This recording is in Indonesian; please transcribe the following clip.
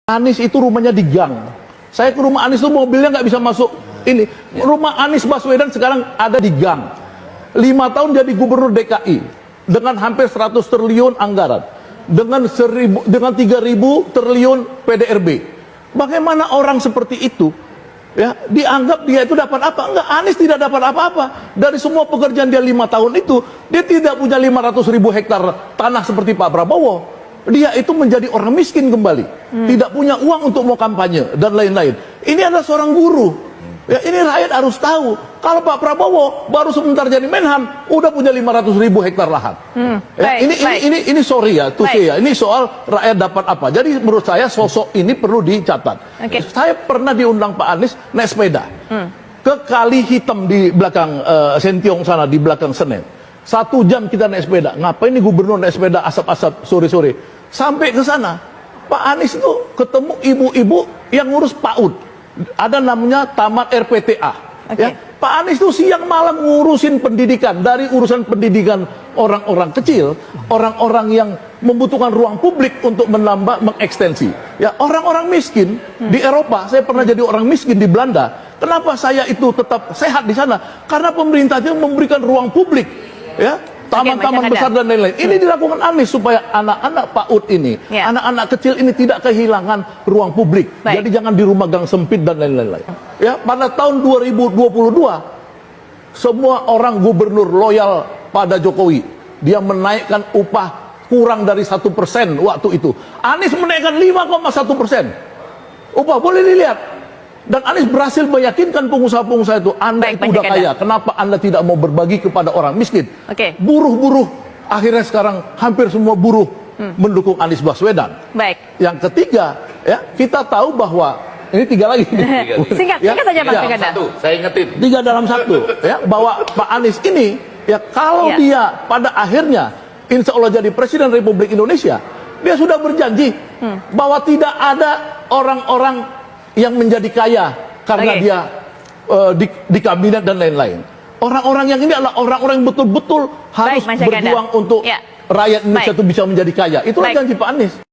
Anies itu rumahnya di gang. Saya ke rumah Anies itu mobilnya nggak bisa masuk. Ini rumah Anies Baswedan sekarang ada di gang. 5 tahun jadi gubernur DKI dengan hampir 100 triliun anggaran, dengan 3.000 triliun PDRB. Bagaimana orang seperti itu ya dianggap dia itu dapat apa? Enggak, Anies tidak dapat apa-apa. Dari semua pekerjaan dia 5 tahun itu, dia tidak punya 500.000 hektar tanah seperti Pak Prabowo. Dia itu menjadi orang miskin kembali, tidak punya uang untuk mau kampanye dan lain-lain. Ini adalah seorang guru. Ya, ini rakyat harus tahu. Kalau Pak Prabowo baru sebentar jadi Menhan, udah punya 500.000 hektar lahan. Ya, ini sorry ya, ini soal rakyat dapat apa. Jadi menurut saya sosok ini perlu dicatat. Saya pernah diundang Pak Anies naik sepeda ke Kali Hitam di belakang Sentiong sana, di belakang Senen. 1 jam kita naik sepeda. Ngapain nih gubernur naik sepeda asap-asap sore-sore? Sampai ke sana, Pak Anies itu ketemu ibu-ibu yang ngurus PAUD. Ada namanya tamat RPTA. Ya, Pak Anies itu siang malam ngurusin pendidikan, dari urusan pendidikan orang-orang kecil, orang-orang yang membutuhkan ruang publik untuk menambah, mengekstensi. Ya, orang-orang miskin di Eropa, saya pernah jadi orang miskin di Belanda. Kenapa saya itu tetap sehat di sana? Karena pemerintah itu memberikan ruang publik, ya, taman-taman besar dan lain-lain. Ini dilakukan Anies supaya anak-anak PAUD ini, anak-anak kecil ini tidak kehilangan ruang publik. Jadi jangan di rumah gang sempit dan lain-lain. Ya, pada tahun 2022 semua orang gubernur loyal pada Jokowi. Dia menaikkan upah kurang dari 1% waktu itu. Anies menaikkan 5,1%. Upah boleh dilihat. Dan Anies berhasil meyakinkan pengusaha-pengusaha itu, Anda itu udah kaya, kenapa Anda tidak mau berbagi kepada orang miskin? Buruh-buruh, akhirnya sekarang hampir semua buruh mendukung Anies Baswedan. Yang ketiga, ya, kita tahu bahwa ini 3 lagi. Singkat saja Pak Sekada. Saya ingetin. 3 dalam 1, ya, bahwa Pak Anies ini, ya, kalau dia pada akhirnya insya Allah jadi Presiden Republik Indonesia, dia sudah berjanji bahwa tidak ada orang-orang yang menjadi kaya karena dia di kabinet dan lain-lain. Orang-orang yang ini adalah orang-orang yang betul-betul harus berjuang untuk rakyat Indonesia itu bisa menjadi kaya. Itulah janji Pak Anies.